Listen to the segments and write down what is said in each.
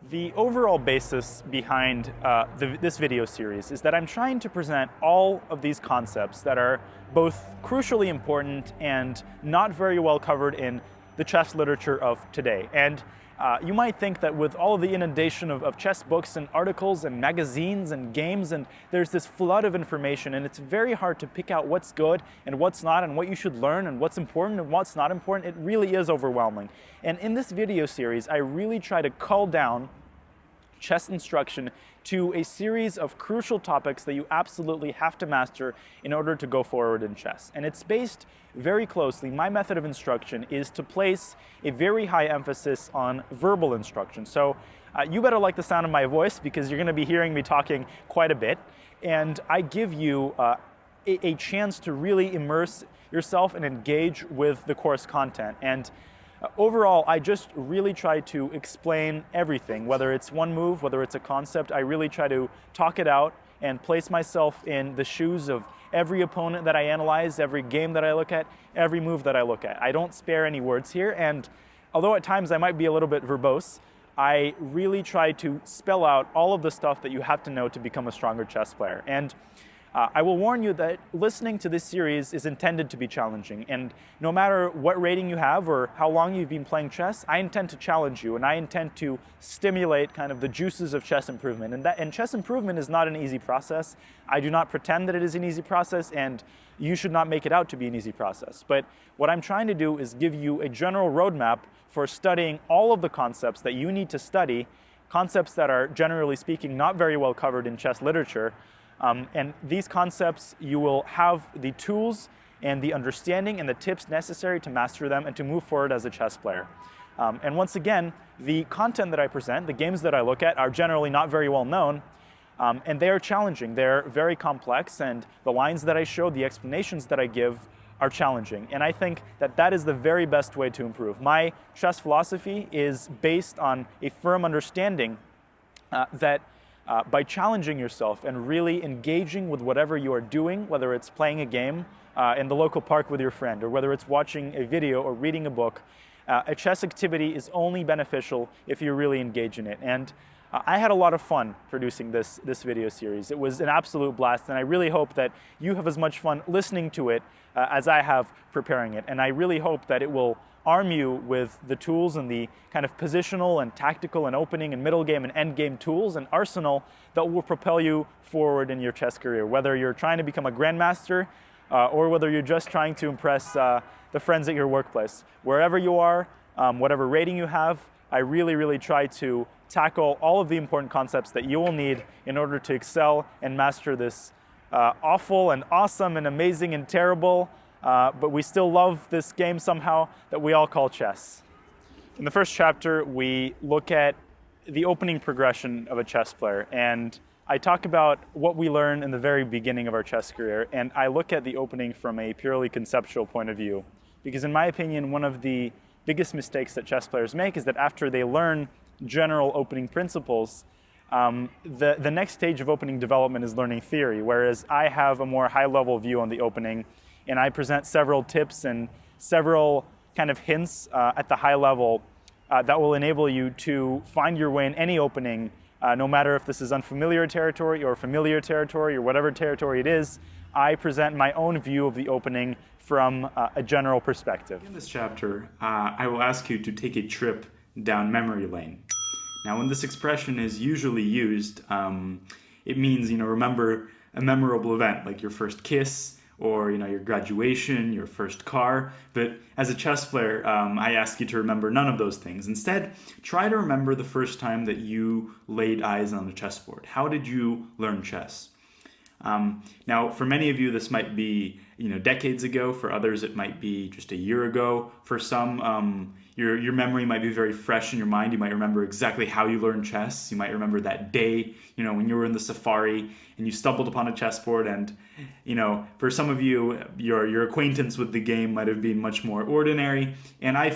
The overall basis behind this video series is that I'm trying to present all of these concepts that are both crucially important and not very well covered in the chess literature of today. And you might think that with all of the inundation of chess books and articles and magazines and games, and there's this flood of information, and it's very hard to pick out what's good and what's not, and what you should learn and what's important and what's not important. It really is overwhelming. And in this video series, I really try to cull down chess instruction to a series of crucial topics that you absolutely have to master in order to go forward in chess. And it's based very closely, my method of instruction is to place a very high emphasis on verbal instruction. So you better like the sound of my voice, because you're going to be hearing me talking quite a bit. And I give you a chance to really immerse yourself and engage with the course content. And overall, I just really try to explain everything, whether it's one move, whether it's a concept. I really try to talk it out and place myself in the shoes of every opponent that I analyze, every game that I look at, every move that I look at. I don't spare any words here, and although at times I might be a little bit verbose, I really try to spell out all of the stuff that you have to know to become a stronger chess player. And I will warn you that listening to this series is intended to be challenging, and no matter what rating you have or how long you've been playing chess, I intend to challenge you, and I intend to stimulate kind of the juices of chess improvement. And chess improvement is not an easy process. I do not pretend that it is an easy process, and you should not make it out to be an easy process. But what I'm trying to do is give you a general roadmap for studying all of the concepts that you need to study, concepts that are, generally speaking, not very well covered in chess literature. And these concepts, you will have the tools and the understanding and the tips necessary to master them and to move forward as a chess player. And once again, the content that I present, the games that I look at, are generally not very well known, and they are challenging. They're very complex, and the lines that I show, the explanations that I give, are challenging. And I think that that is the very best way to improve. My chess philosophy is based on a firm understanding that by challenging yourself and really engaging with whatever you are doing, whether it's playing a game in the local park with your friend, or whether it's watching a video or reading a book, a chess activity is only beneficial if you really engage in it. And I had a lot of fun producing this video series. It was an absolute blast, and I really hope that you have as much fun listening to it as I have preparing it. And I really hope that it will arm you with the tools and the kind of positional and tactical and opening and middle game and end game tools and arsenal that will propel you forward in your chess career, whether you're trying to become a grandmaster or whether you're just trying to impress the friends at your workplace. Wherever you are, whatever rating you have, I really try to tackle all of the important concepts that you will need in order to excel and master this awful and awesome and amazing and terrible, but we still love this game somehow, that we all call chess. In the first chapter, we look at the opening progression of a chess player, and I talk about what we learn in the very beginning of our chess career, and I look at the opening from a purely conceptual point of view. Because in my opinion, one of the biggest mistakes that chess players make is that after they learn general opening principles, the next stage of opening development is learning theory, whereas I have a more high-level view on the opening, and I present several tips and several kind of hints at the high level that will enable you to find your way in any opening, no matter if this is unfamiliar territory or familiar territory or whatever territory it is. I present my own view of the opening from a general perspective. In this chapter, I will ask you to take a trip down memory lane. Now, when this expression is usually used, it means, remember a memorable event, like your first kiss, or your graduation, your first car. But as a chess player, I ask you to remember none of those things. Instead, try to remember the first time that you laid eyes on the chessboard. How did you learn chess? Now, for many of you, this might be decades ago. For others, it might be just a year ago. For some, your memory might be very fresh in your mind. You might remember exactly how you learned chess. You might remember that day, when you were in the safari and you stumbled upon a chessboard. And for some of you, your acquaintance with the game might have been much more ordinary. And I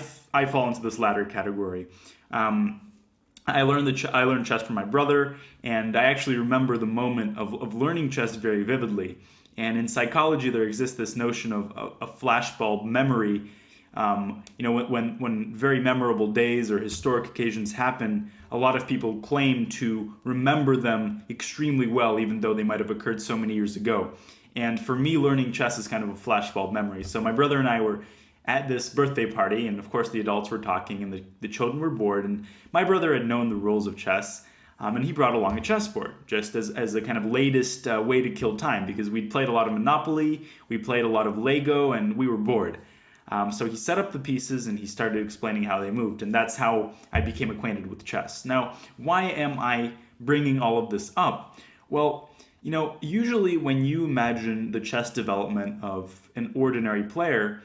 fall into this latter category. I learned chess from my brother, and I actually remember the moment of learning chess very vividly. And in psychology, there exists this notion of a flashbulb memory When very memorable days or historic occasions happen, a lot of people claim to remember them extremely well, even though they might have occurred so many years ago. And for me, learning chess is kind of a flashbulb memory. So my brother and I were at this birthday party, and of course the adults were talking, and the children were bored, and my brother had known the rules of chess, and he brought along a chessboard, just as a kind of latest way to kill time, because we'd played a lot of Monopoly, we played a lot of Lego, and we were bored. So he set up the pieces, and he started explaining how they moved, and that's how I became acquainted with chess. Now, why am I bringing all of this up? Well, usually when you imagine the chess development of an ordinary player,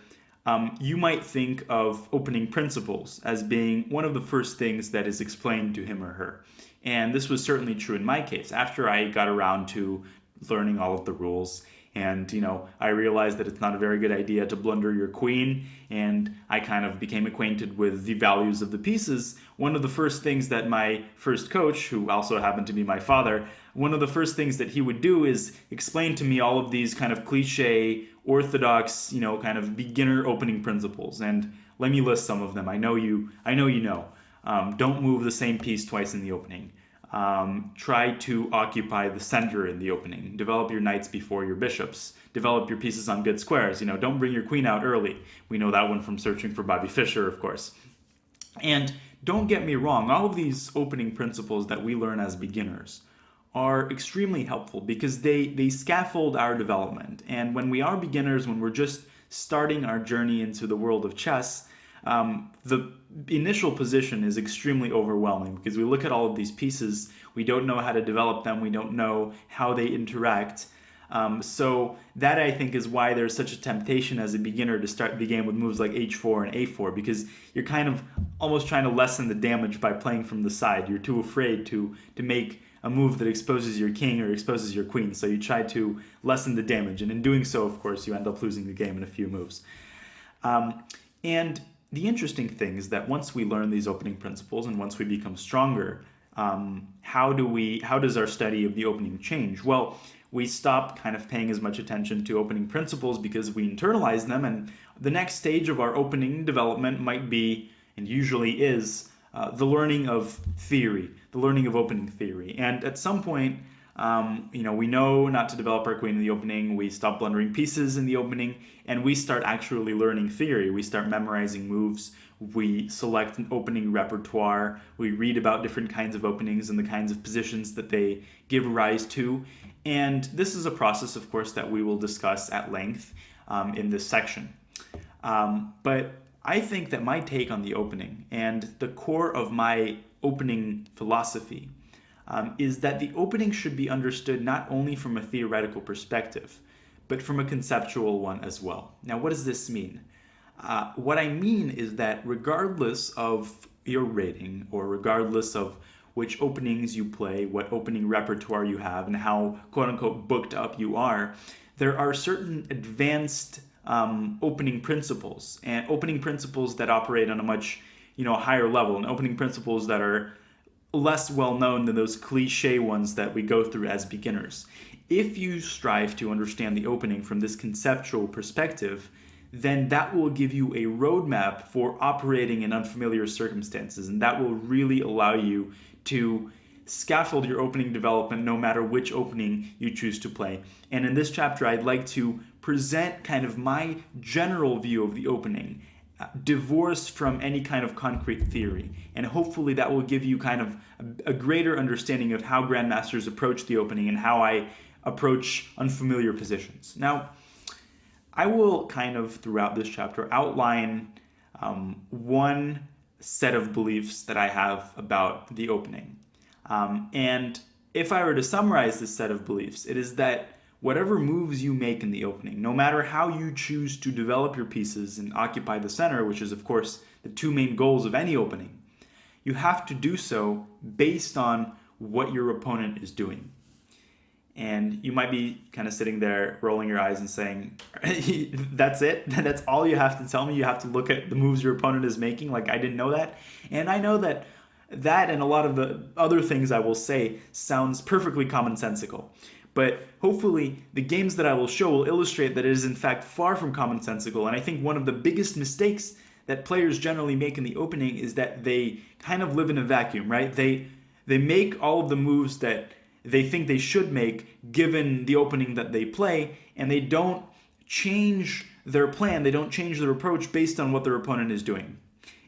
you might think of opening principles as being one of the first things that is explained to him or her. And this was certainly true in my case. After I got around to learning all of the rules, and I realized that it's not a very good idea to blunder your queen, and I kind of became acquainted with the values of the pieces, one of the first things that my first coach, who also happened to be my father, one of the first things that he would do is explain to me all of these kind of cliche, orthodox, kind of beginner opening principles. And let me list some of them. I know you know. Don't move the same piece twice in the opening. Try to occupy the center in the opening. Develop your knights before your bishops. Develop your pieces on good squares. Don't bring your queen out early. We know that one from Searching for Bobby Fischer, of course. And don't get me wrong, all of these opening principles that we learn as beginners are extremely helpful because they scaffold our development. And when we are beginners, when we're just starting our journey into the world of chess, the initial position is extremely overwhelming because we look at all of these pieces, we don't know how to develop them, we don't know how they interact. So that, I think, is why there's such a temptation as a beginner to start the game with moves like h4 and a4, because you're kind of almost trying to lessen the damage by playing from the side. You're too afraid to make a move that exposes your king or exposes your queen, so you try to lessen the damage, and in doing so, of course, you end up losing the game in a few moves. And the interesting thing is that once we learn these opening principles and once we become stronger, how does our study of the opening change? Well, we stop kind of paying as much attention to opening principles because we internalize them, and the next stage of our opening development might be, and usually is, the learning of theory, the learning of opening theory. And at some point, we know not to develop our queen in the opening, we stop blundering pieces in the opening, and we start actually learning theory. We start memorizing moves, we select an opening repertoire, we read about different kinds of openings and the kinds of positions that they give rise to. And this is a process, of course, that we will discuss at length in this section. But I think that my take on the opening and the core of my opening philosophy is that the opening should be understood not only from a theoretical perspective, but from a conceptual one as well. Now, what does this mean? What I mean is that regardless of your rating, or regardless of which openings you play, what opening repertoire you have, and how quote-unquote booked up you are, there are certain advanced opening principles, and opening principles that operate on a much higher level, and opening principles that are less well known than those cliche ones that we go through as beginners. If you strive to understand the opening from this conceptual perspective, then that will give you a roadmap for operating in unfamiliar circumstances, and that will really allow you to scaffold your opening development no matter which opening you choose to play. And in this chapter, I'd like to present kind of my general view of the opening, divorced from any kind of concrete theory. And hopefully that will give you kind of a greater understanding of how grandmasters approach the opening and how I approach unfamiliar positions. Now, I will kind of, throughout this chapter, outline one set of beliefs that I have about the opening. And if I were to summarize this set of beliefs, it is that whatever moves you make in the opening, no matter how you choose to develop your pieces and occupy the center, which is, of course, the two main goals of any opening, you have to do so based on what your opponent is doing. And you might be kind of sitting there rolling your eyes and saying, that's it? That's all you have to tell me? You have to look at the moves your opponent is making? Like, I didn't know that? And I know that and a lot of the other things I will say sounds perfectly commonsensical. But hopefully the games that I will show will illustrate that it is in fact far from commonsensical. And I think one of the biggest mistakes that players generally make in the opening is that they kind of live in a vacuum, right? They make all of the moves that they think they should make given the opening that they play, and they don't change their plan, they don't change their approach based on what their opponent is doing.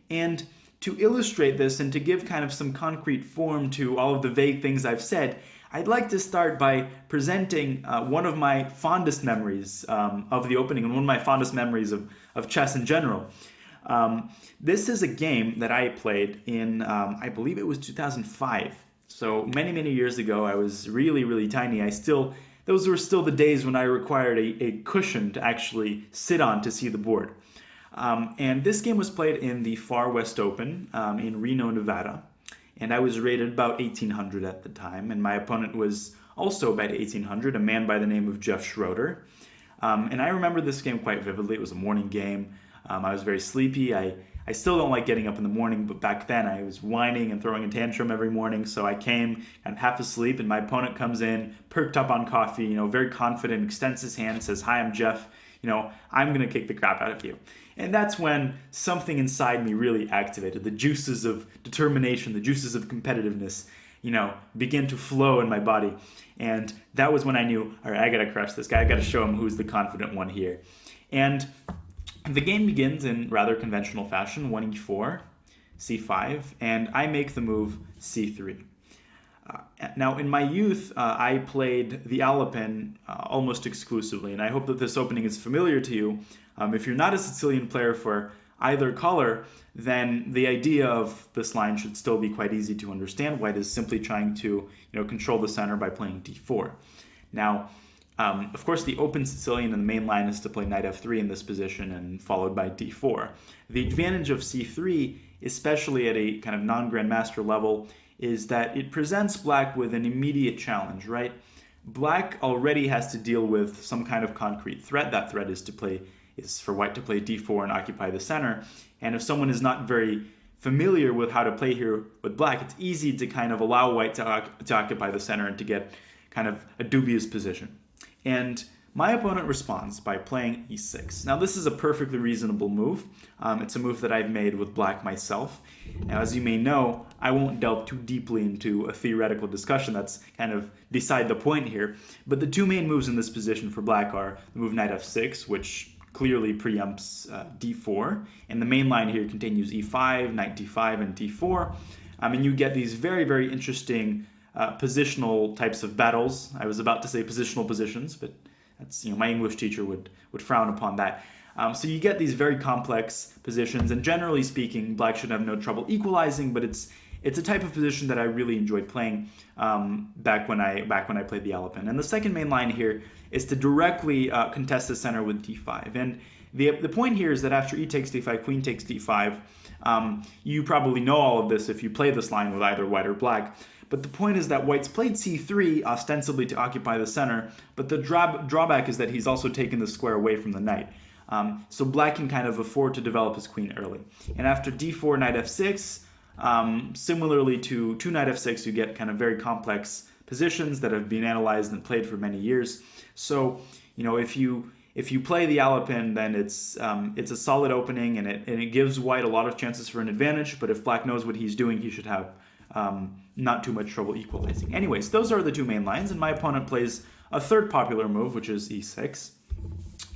And to illustrate this and to give kind of some concrete form to all of the vague things I've said, I'd like to start by presenting one of my fondest memories of the opening and one of my fondest memories of chess in general. This is a game that I played in, I believe it was 2005. So many, many years ago. I was really, really tiny. Those were still the days when I required a cushion to actually sit on to see the board. And this game was played in the Far West Open in Reno, Nevada. And I was rated about 1800 at the time. And my opponent was also about 1800, a man by the name of Jeff Schroeder. And I remember this game quite vividly. It was a morning game. I was very sleepy. I still don't like getting up in the morning, but back then I was whining and throwing a tantrum every morning. So I came kind of half asleep, and my opponent comes in, perked up on coffee, very confident, extends his hand, says, "Hi, I'm Jeff. I'm going to kick the crap out of you." And that's when something inside me really activated. The juices of determination, the juices of competitiveness, begin to flow in my body. And that was when I knew, all right, I got to crush this guy. I got to show him who's the confident one here. And the game begins in rather conventional fashion, 1e4, c5, and I make the move c3. Now, in my youth, I played the Alapin almost exclusively, and I hope that this opening is familiar to you. If you're not a Sicilian player for either color, then the idea of this line should still be quite easy to understand. White is simply trying to control the center by playing d4. Now, of course, the open Sicilian and the main line is to play knight f3 in this position and followed by d4. The advantage of c3, especially at a kind of non-grandmaster level, is that it presents black with an immediate challenge, right? Black already has to deal with some kind of concrete threat. That threat is for white to play d4 and occupy the center. And if someone is not very familiar with how to play here with black, it's easy to kind of allow white to occupy the center and to get kind of a dubious position. And my opponent responds by playing e6. Now, this is a perfectly reasonable move. It's a move that I've made with black myself. Now, as you may know, I won't delve too deeply into a theoretical discussion. That's kind of beside the point here. But the two main moves in this position for black are the move knight f6, which clearly preempts d4. And the main line here continues e5, knight d5, and d4. And you get these very, very interesting positional types of battles. I was about to say positional positions, but that's, my English teacher would frown upon that. So you get these very complex positions, and generally speaking, black should have no trouble equalizing, but it's a type of position that I really enjoyed playing back when I played the Alapin. And the second main line here is to directly contest the center with d5. And the point here is that after e takes d5, queen takes d5, you probably know all of this if you play this line with either white or black. But the point is that white's played c3 ostensibly to occupy the center, but the drawback is that he's also taken the square away from the knight. So black can kind of afford to develop his queen early. And after d4, knight f6, similarly to knight f6, you get kind of very complex positions that have been analyzed and played for many years. So, if you play the Alapin, then it's a solid opening, and it gives white a lot of chances for an advantage. But if black knows what he's doing, he should have not too much trouble equalizing. Anyways, those are the two main lines, and my opponent plays a third popular move, which is e6.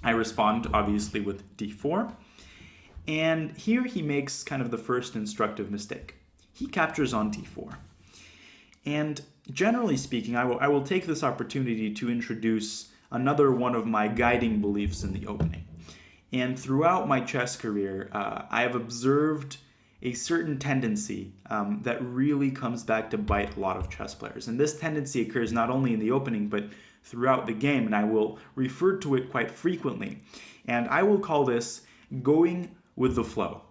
I respond, obviously, with d4. And here he makes kind of the first instructive mistake. He captures on d4. And generally speaking, I will take this opportunity to introduce another one of my guiding beliefs in the opening. And throughout my chess career, I have observed a certain tendency that really comes back to bite a lot of chess players. And this tendency occurs not only in the opening, but throughout the game, and I will refer to it quite frequently. And I will call this going with the flow.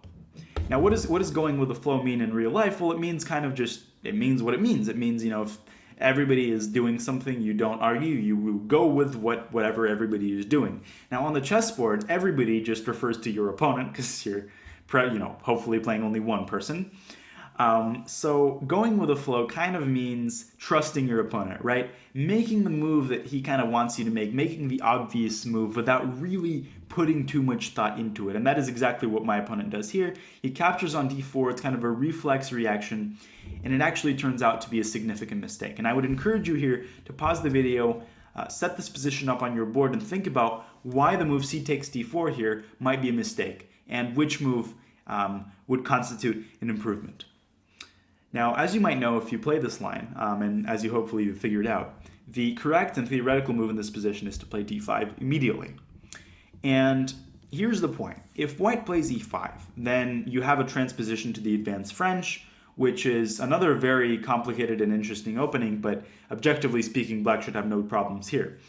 Now, what does going with the flow mean in real life? Well, it means it means what it means. It means, if everybody is doing something, you don't argue, you go with whatever everybody is doing. Now, on the chessboard, everybody just refers to your opponent because you're hopefully playing only one person. So going with the flow kind of means trusting your opponent, right? Making the move that he kind of wants you to make, making the obvious move without really putting too much thought into it. And that is exactly what my opponent does here. He captures on d4, it's kind of a reflex reaction, and it actually turns out to be a significant mistake. And I would encourage you here to pause the video, set this position up on your board, and think about why the move c takes d4 here might be a mistake, and which move would constitute an improvement. Now, as you might know if you play this line, and as you hopefully have figured out, the correct and theoretical move in this position is to play d5 immediately. And here's the point. If white plays e5, then you have a transposition to the advanced French, which is another very complicated and interesting opening, but objectively speaking, black should have no problems here.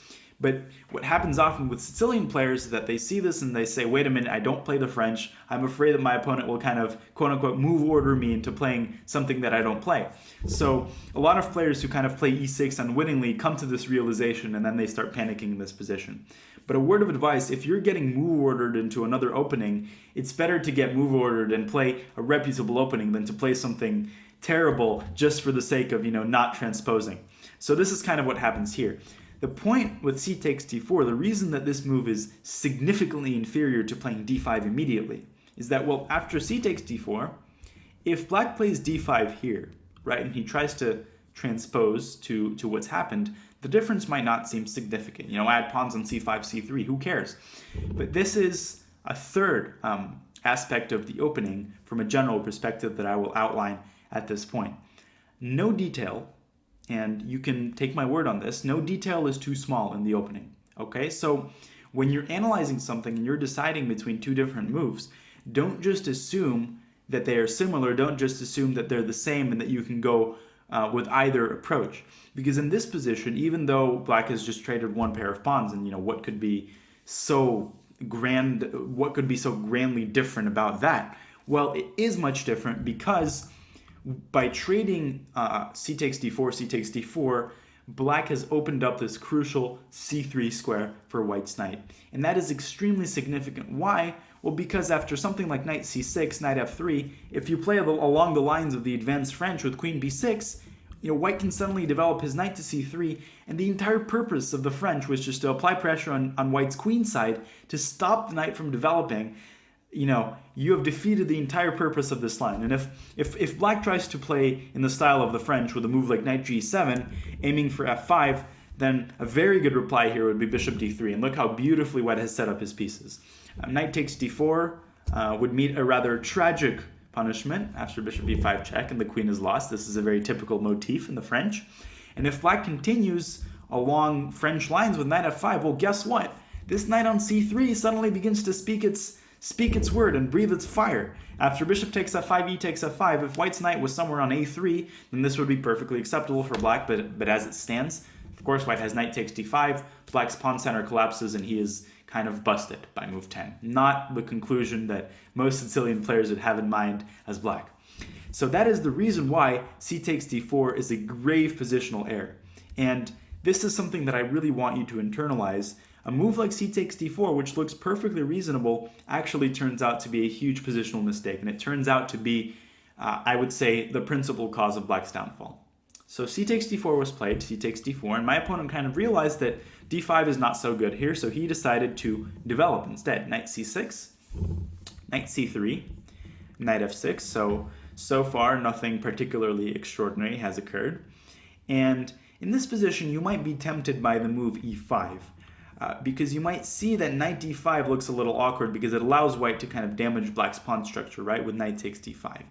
But what happens often with Sicilian players is that they see this and they say, wait a minute, I don't play the French. I'm afraid that my opponent will kind of, quote unquote, move order me into playing something that I don't play. So a lot of players who kind of play e6 unwittingly come to this realization and then they start panicking in this position. But a word of advice, if you're getting move ordered into another opening, it's better to get move ordered and play a reputable opening than to play something terrible just for the sake of, not transposing. So this is kind of what happens here. The point with c takes d4, the reason that this move is significantly inferior to playing d5 immediately, is that, well, after c takes d4, if black plays d5 here, right, and he tries to transpose to what's happened, the difference might not seem significant. Add pawns on c5, c3, who cares? But this is a third aspect of the opening from a general perspective that I will outline at this point. No detail, and you can take my word on this, no detail is too small in the opening, okay? So when you're analyzing something and you're deciding between two different moves, don't just assume that they are similar, don't just assume that they're the same and that you can go with either approach. Because in this position, even though black has just traded one pair of pawns, and what could be so grandly different about that? Well, it is much different because by trading c takes d4, c takes d4, black has opened up this crucial c3 square for white's knight. And that is extremely significant. Why? Well, because after something like knight c6, knight f3, if you play along the lines of the advanced French with queen b6, white can suddenly develop his knight to c3, and the entire purpose of the French was just to apply pressure on white's queen side to stop the knight from developing. You have defeated the entire purpose of this line. And if black tries to play in the style of the French with a move like knight g7, aiming for f5, then a very good reply here would be bishop d3. And look how beautifully white has set up his pieces. Knight takes d4 would meet a rather tragic punishment after bishop b5 check, and the queen is lost. This is a very typical motif in the French. And if black continues along French lines with knight f5, well, guess what? This knight on c3 suddenly begins to speak its word and breathe its fire. After bishop takes f5, e takes f5, if white's knight was somewhere on a3, then this would be perfectly acceptable for black, but as it stands, of course, white has knight takes d5, black's pawn center collapses, and he is kind of busted by move 10. Not the conclusion that most Sicilian players would have in mind as black. So that is the reason why c takes d4 is a grave positional error. And this is something that I really want you to internalize. A move like c takes d4, which looks perfectly reasonable, actually turns out to be a huge positional mistake. And it turns out to be, I would say, the principal cause of black's downfall. So c takes d4 was played, c takes d4, and my opponent kind of realized that d5 is not so good here, so he decided to develop instead. Knight c6, knight c3, knight f6, so far nothing particularly extraordinary has occurred. And in this position, you might be tempted by the move e5, because you might see that knight d5 looks a little awkward because it allows white to kind of damage black's pawn structure, right, with knight takes d5.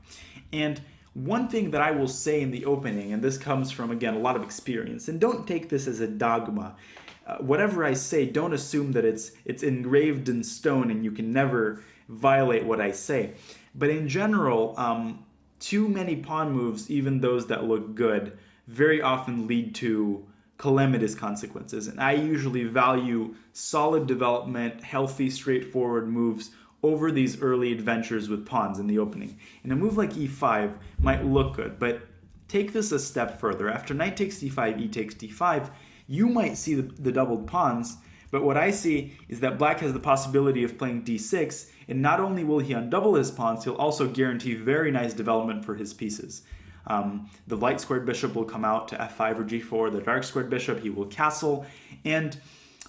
And one thing that I will say in the opening, and this comes from, again, a lot of experience, and don't take this as a dogma. Whatever I say, don't assume that it's engraved in stone and you can never violate what I say. But in general, too many pawn moves, even those that look good, very often lead to calamitous consequences. And I usually value solid development, healthy, straightforward moves over these early adventures with pawns in the opening. And a move like e5 might look good, but take this a step further. After knight takes d5, e takes d5, you might see the doubled pawns, But what I see is that black has the possibility of playing d6, and not only will he undouble his pawns, he'll also guarantee very nice development for his pieces. The light squared bishop will come out to f5 or g4, the dark squared bishop, he will castle, and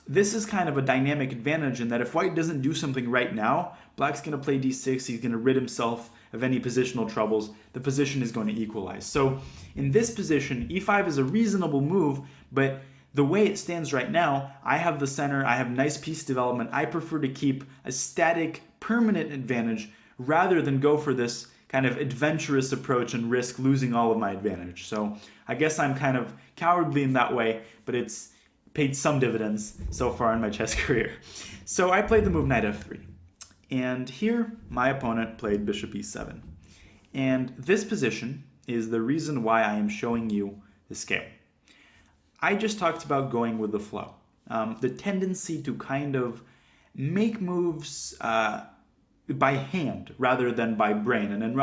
this is kind of a dynamic advantage in that if white doesn't do something right now, black's going to play d6, he's going to rid himself of any positional troubles, the position is going to equalize. So in this position, e5 is a reasonable move, but the way it stands right now, I have the center, I have nice piece development, I prefer to keep a static, permanent advantage rather than go for this kind of adventurous approach and risk losing all of my advantage. So I guess I'm kind of cowardly in that way, but it's paid some dividends so far in my chess career. So I played the move knight f3. And here, my opponent played bishop e7. And this position is the reason why I am showing you the scale. I just talked about going with the flow. The tendency to kind of make moves by hand rather than by brain. And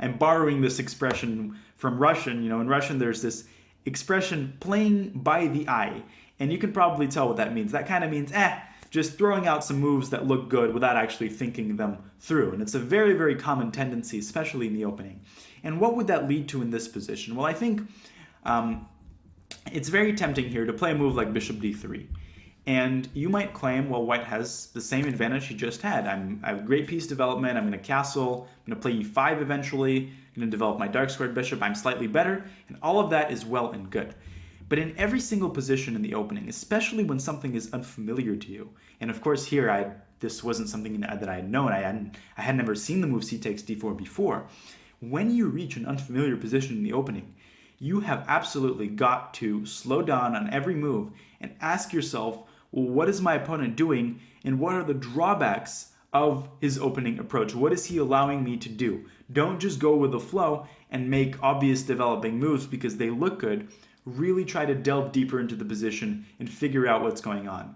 I'm borrowing this expression from Russian. You know, in Russian there's this expression, playing by the eye. And you can probably tell what that means. That kind of means, just throwing out some moves that look good without actually thinking them through. And it's a very, very common tendency, especially in the opening. And what would that lead to in this position? Well, I think it's very tempting here to play a move like bishop d3. And you might claim, well, white has the same advantage he just had. I have great piece development, I'm going to castle, I'm going to play e5 eventually, I'm going to develop my dark squared bishop, I'm slightly better, and all of that is well and good. But in every single position in the opening, especially when something is unfamiliar to you, and of course here this wasn't something that I had known, I had never seen the move c takes d4 before, when you reach an unfamiliar position in the opening, you have absolutely got to slow down on every move and ask yourself, well, what is my opponent doing, and what are the drawbacks of his opening approach? What is he allowing me to do? Don't just go with the flow and make obvious developing moves because they look good. Really try to delve deeper into the position and figure out what's going on.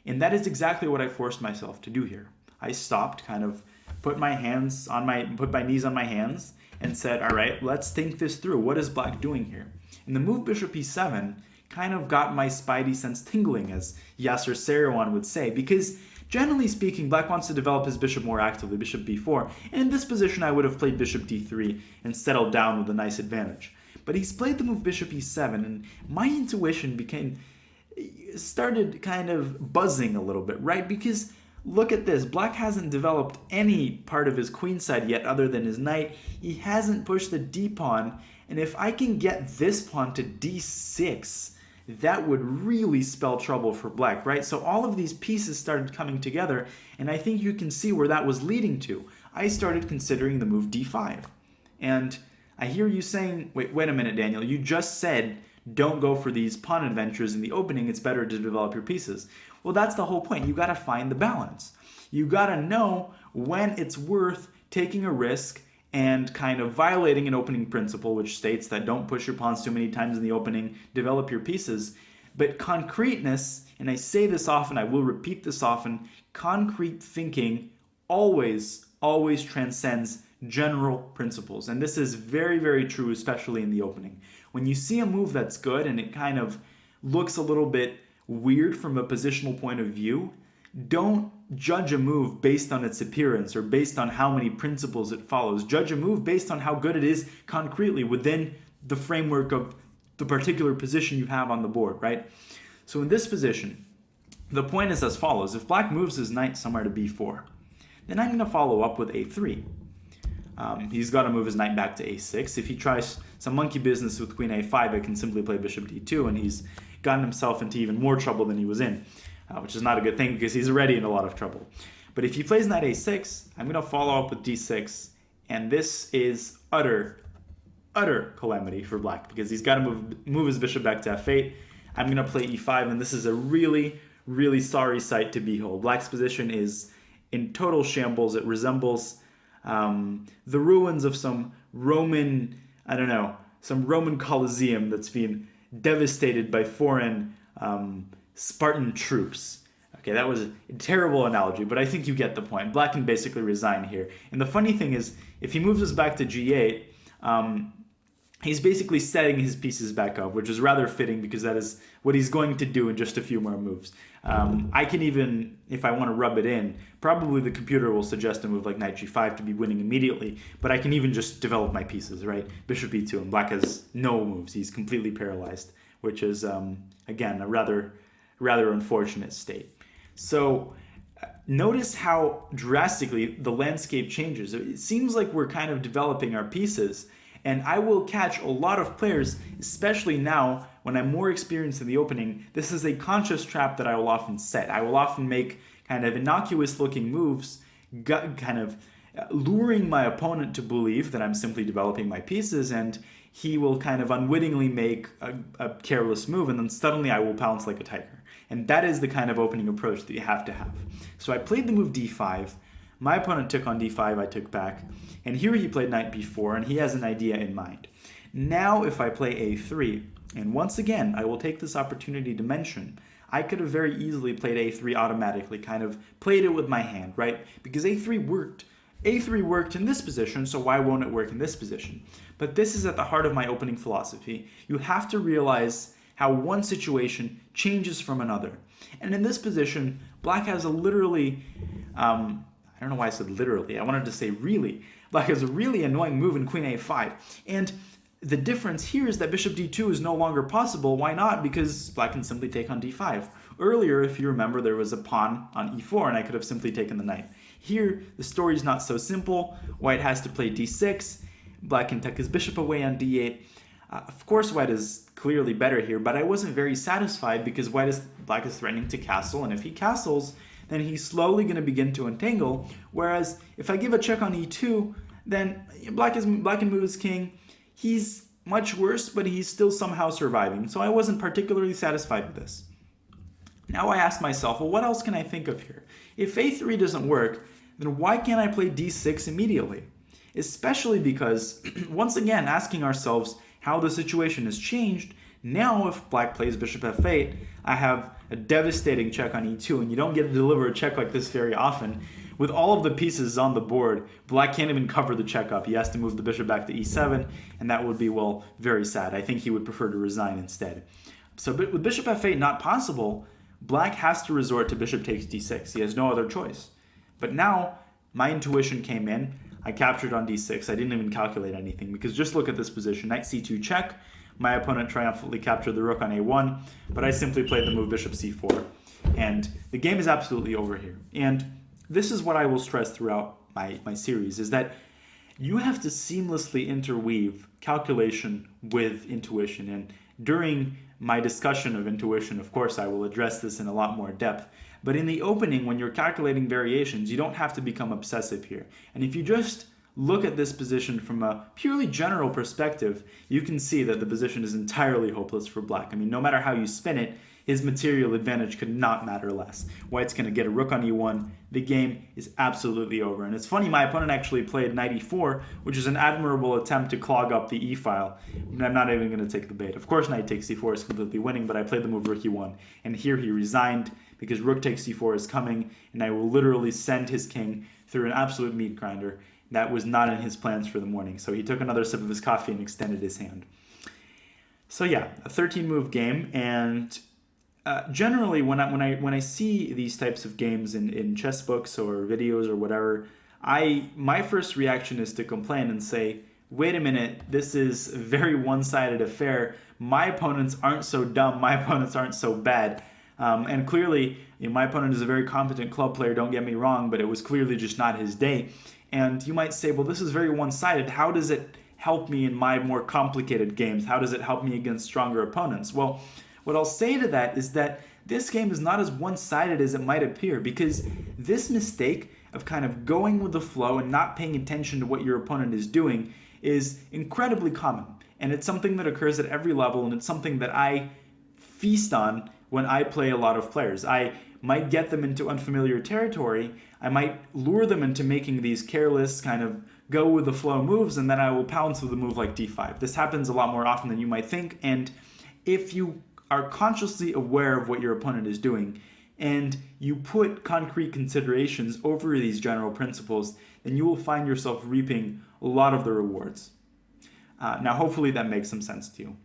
And that is exactly what I forced myself to do here. I stopped, kind of put my knees on my hands and said, all right, let's think this through. What is black doing here? And the move bishop e7 kind of got my spidey sense tingling, as Yasser Seirawan would say, because generally speaking, black wants to develop his bishop more actively, bishop b4, and in this position I would have played bishop d3 and settled down with a nice advantage. But he's played the move bishop e7, and my intuition started kind of buzzing a little bit, right? Because look at this, black hasn't developed any part of his queen side yet other than his knight. He hasn't pushed the d pawn, and if I can get this pawn to d6, that would really spell trouble for black, right? So all of these pieces started coming together, and I think you can see where that was leading to. I started considering the move d5. And I hear you saying, wait a minute, Daniel, you just said don't go for these pawn adventures in the opening, it's better to develop your pieces. Well, that's the whole point. You got to find the balance. You got to know when it's worth taking a risk and kind of violating an opening principle, which states that don't push your pawns too many times in the opening, develop your pieces. But concreteness, and I say this often, I will repeat this often, concrete thinking always transcends general principles. And this is very, very true, especially in the opening. When you see a move that's good and it kind of looks a little bit weird from a positional point of view, don't judge a move based on its appearance or based on how many principles it follows. Judge a move based on how good it is concretely within the framework of the particular position you have on the board, right? So in this position, the point is as follows. If black moves his knight somewhere to b4, then I'm going to follow up with a3. He's got to move his knight back to a6. If he tries some monkey business with queen a5, I can simply play bishop d2, and he's gotten himself into even more trouble than he was in, which is not a good thing because he's already in a lot of trouble. But if he plays knight a6, I'm going to follow up with d6, and this is utter calamity for black because he's got to move his bishop back to f8. I'm going to play e5, and this is a really, really sorry sight to behold. Black's position is in total shambles. It resembles the ruins of some Roman, some Roman Colosseum that's been devastated by foreign Spartan troops. Okay, that was a terrible analogy, but I think you get the point. Black can basically resign here. And the funny thing is, if he moves us back to g8, he's basically setting his pieces back up, which is rather fitting because that is what he's going to do in just a few more moves. I can even, if I want to rub it in, probably the computer will suggest a move like knight g5 to be winning immediately, but I can even just develop my pieces, right? Bishop e2, and black has no moves. He's completely paralyzed, which is, again, a rather unfortunate state. So notice how drastically the landscape changes. It seems like we're kind of developing our pieces, and I will catch a lot of players, especially now when I'm more experienced in the opening. This is a conscious trap that I will often set. I will often make kind of innocuous looking moves, kind of luring my opponent to believe that I'm simply developing my pieces, and he will kind of unwittingly make a careless move, and then suddenly I will pounce like a tiger. And that is the kind of opening approach that you have to have. So I played the move d5. My opponent took on d5, I took back, and here he played knight b4, and he has an idea in mind. Now if I play a3, and once again, I will take this opportunity to mention, I could have very easily played a3 automatically, kind of played it with my hand, right? Because a3 worked. a3 worked in this position, so why won't it work in this position? But this is at the heart of my opening philosophy. You have to realize how one situation changes from another. And in this position, black has a literally, I don't know why I said literally, I wanted to say really. Black has a really annoying move in queen a5. And the difference here is that bishop d2 is no longer possible. Why not? Because black can simply take on d5. Earlier, if you remember, there was a pawn on e4 and I could have simply taken the knight. Here, the story is not so simple. White has to play d6. Black can tuck his bishop away on d8. Of course, white is clearly better here, but I wasn't very satisfied because black is threatening to castle, and if he castles, then he's slowly going to begin to entangle, whereas if I give a check on e2, then black can move his king. He's much worse, but he's still somehow surviving, so I wasn't particularly satisfied with this. Now I ask myself, well, what else can I think of here? If a3 doesn't work, then why can't I play d6 immediately? Especially because, once again, asking ourselves how the situation has changed, now if black plays bishop f8, I have a devastating check on e2, and you don't get to deliver a check like this very often. With all of the pieces on the board, black can't even cover the check up. He has to move the bishop back to e7, and that would be, well, very sad. I think he would prefer to resign instead. So with bishop f8 not possible, black has to resort to bishop takes d6. He has no other choice. But now, my intuition came in. I captured on d6. I didn't even calculate anything, because just look at this position. Knight c2 check. My opponent triumphantly captured the rook on a1, but I simply played the move bishop c4. And the game is absolutely over here. And this is what I will stress throughout my series, is that you have to seamlessly interweave calculation with intuition. And during my discussion of intuition, of course, I will address this in a lot more depth. But in the opening, when you're calculating variations, you don't have to become obsessive here. And if you just look at this position from a purely general perspective, you can see that the position is entirely hopeless for black. I mean, no matter how you spin it, his material advantage could not matter less. White's going to get a rook on e1. The game is absolutely over. And it's funny, my opponent actually played knight e4, which is an admirable attempt to clog up the e-file. And I'm not even going to take the bait. Of course, knight takes e4 is completely winning, but I played the move rook e1. And here he resigned because rook takes e4 is coming, and I will literally send his king through an absolute meat grinder. That was not in his plans for the morning. So he took another sip of his coffee and extended his hand. So yeah, a 13-move game, and generally, when I see these types of games in chess books or videos or whatever, my first reaction is to complain and say, wait a minute, this is a very one-sided affair. My opponents aren't so dumb. My opponents aren't so bad. And clearly, my opponent is a very competent club player, don't get me wrong, but it was clearly just not his day. And you might say, well, this is very one-sided. How does it help me in my more complicated games? How does it help me against stronger opponents? Well, what I'll say to that is that this game is not as one-sided as it might appear, because this mistake of kind of going with the flow and not paying attention to what your opponent is doing is incredibly common. And it's something that occurs at every level, and it's something that I feast on when I play a lot of players. I might get them into unfamiliar territory. I might lure them into making these careless kind of go with the flow moves, and then I will pounce with a move like d5. This happens a lot more often than you might think, and if you are consciously aware of what your opponent is doing and you put concrete considerations over these general principles, then you will find yourself reaping a lot of the rewards. Now, hopefully that makes some sense to you.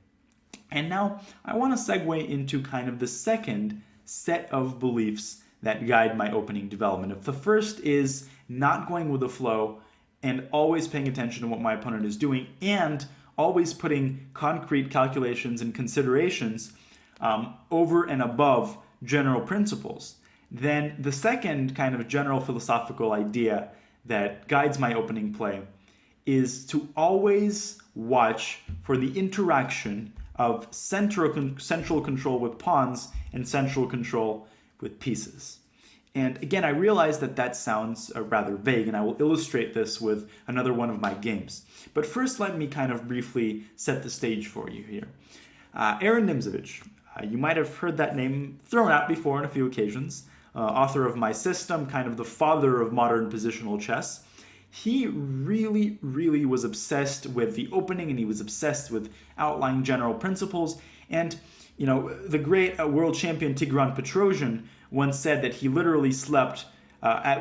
And now I want to segue into kind of the second set of beliefs that guide my opening development. If the first is not going with the flow and always paying attention to what my opponent is doing and always putting concrete calculations and considerations over and above general principles, then the second kind of general philosophical idea that guides my opening play is to always watch for the interaction of central control with pawns and central control with pieces. And again, I realize that that sounds rather vague, and I will illustrate this with another one of my games. But first, let me kind of briefly set the stage for you here. Aaron Nimzowitsch, you might have heard that name thrown out before on a few occasions, author of my system, kind of the father of modern positional chess. He really, really was obsessed with the opening, and he was obsessed with outlining general principles. And, you know, the great world champion Tigran Petrosian once said that he literally slept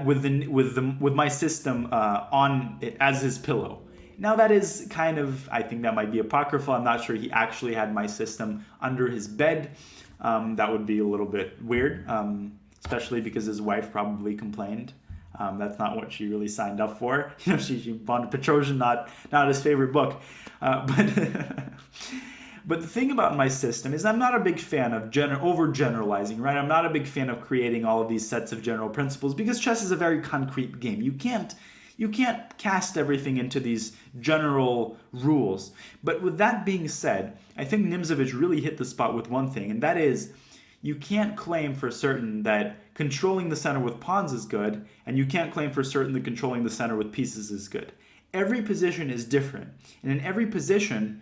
with my system on it as his pillow. Now that is kind of, I think that might be apocryphal. I'm not sure he actually had my system under his bed. That would be a little bit weird, especially because his wife probably complained. That's not what she really signed up for. You know, she wanted Petrosian, not his favorite book. But the thing about my system is I'm not a big fan of overgeneralizing, right? I'm not a big fan of creating all of these sets of general principles because chess is a very concrete game. You can't cast everything into these general rules. But with that being said, I think Nimzowitsch really hit the spot with one thing, and that is you can't claim for certain that controlling the center with pawns is good, and you can't claim for certain that controlling the center with pieces is good. Every position is different, and in every position,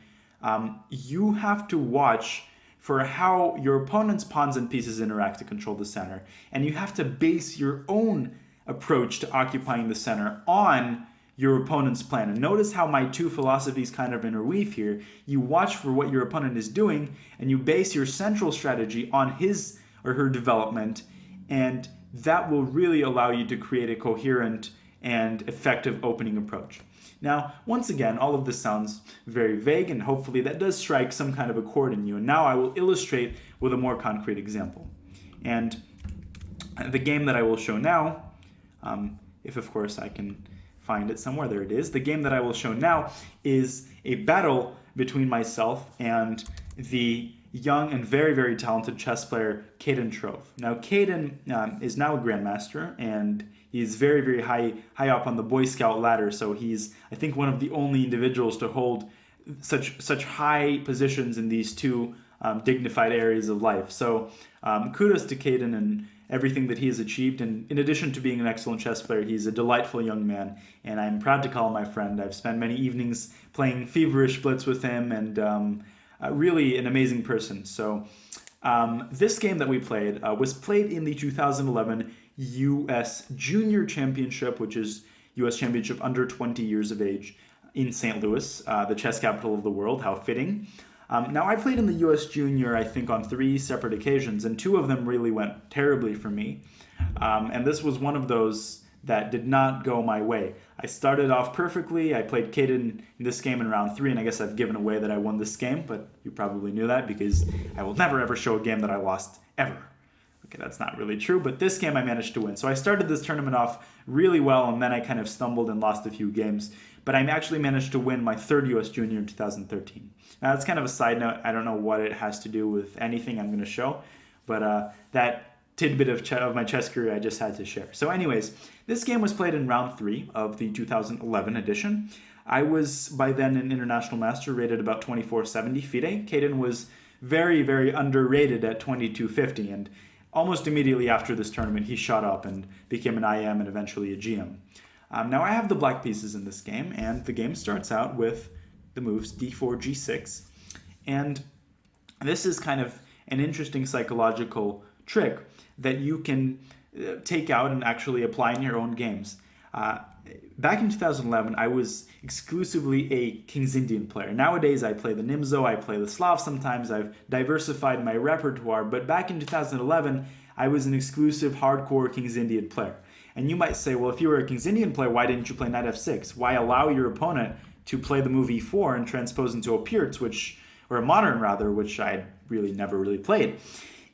you have to watch for how your opponent's pawns and pieces interact to control the center, and you have to base your own approach to occupying the center on your opponent's plan. And notice how my two philosophies kind of interweave here. You watch for what your opponent is doing, and you base your central strategy on his or her development, and that will really allow you to create a coherent and effective opening approach. Now, once again, all of this sounds very vague, and hopefully that does strike some kind of a chord in you. And now I will illustrate with a more concrete example. And the game that I will show now, if of course I can find it somewhere, there it is. The game that I will show now is a battle between myself and the young and very, very talented chess player Caden Trove. Now, Caden is now a grandmaster, and he's very, very high up on the Boy Scout ladder. So he's, I think, one of the only individuals to hold such high positions in these two dignified areas of life. So kudos to Caden and everything that he has achieved. And in addition to being an excellent chess player, he's a delightful young man, and I'm proud to call him my friend. I've spent many evenings playing feverish blitz with him, and really an amazing person. So this game that we played was played in the 2011 U.S. Junior Championship, which is U.S. Championship under 20 years of age in St. Louis, the chess capital of the world. How fitting. Now, I played in the U.S. Junior, I think, on 3 separate occasions, and 2 of them really went terribly for me. And this was one of those that did not go my way. I started off perfectly. I played Caden in this game in round 3, and I guess I've given away that I won this game, but you probably knew that because I will never ever show a game that I lost, ever. Okay, that's not really true, but this game I managed to win. So I started this tournament off really well, and then I kind of stumbled and lost a few games. But I actually managed to win my 3rd U.S. Junior in 2013. Now, that's kind of a side note. I don't know what it has to do with anything I'm going to show, but that tidbit of my chess career I just had to share. So anyways, this game was played in round 3 of the 2011 edition. I was, by then, an international master, rated about 2470 FIDE. Caden was very, very underrated at 2250, and almost immediately after this tournament, he shot up and became an IM and eventually a GM. Now I have the black pieces in this game, and the game starts out with the moves d4, g6, and this is kind of an interesting psychological trick that you can take out and actually apply in your own games. Back in 2011, I was exclusively a King's Indian player. Nowadays, I play the Nimzo, I play the Slav sometimes, I've diversified my repertoire, but back in 2011, I was an exclusive hardcore King's Indian player. And you might say, well, if you were a King's Indian player, why didn't you play knight f6? Why allow your opponent to play the move e4 and transpose into a Pirc, or a modern rather, which I never really played.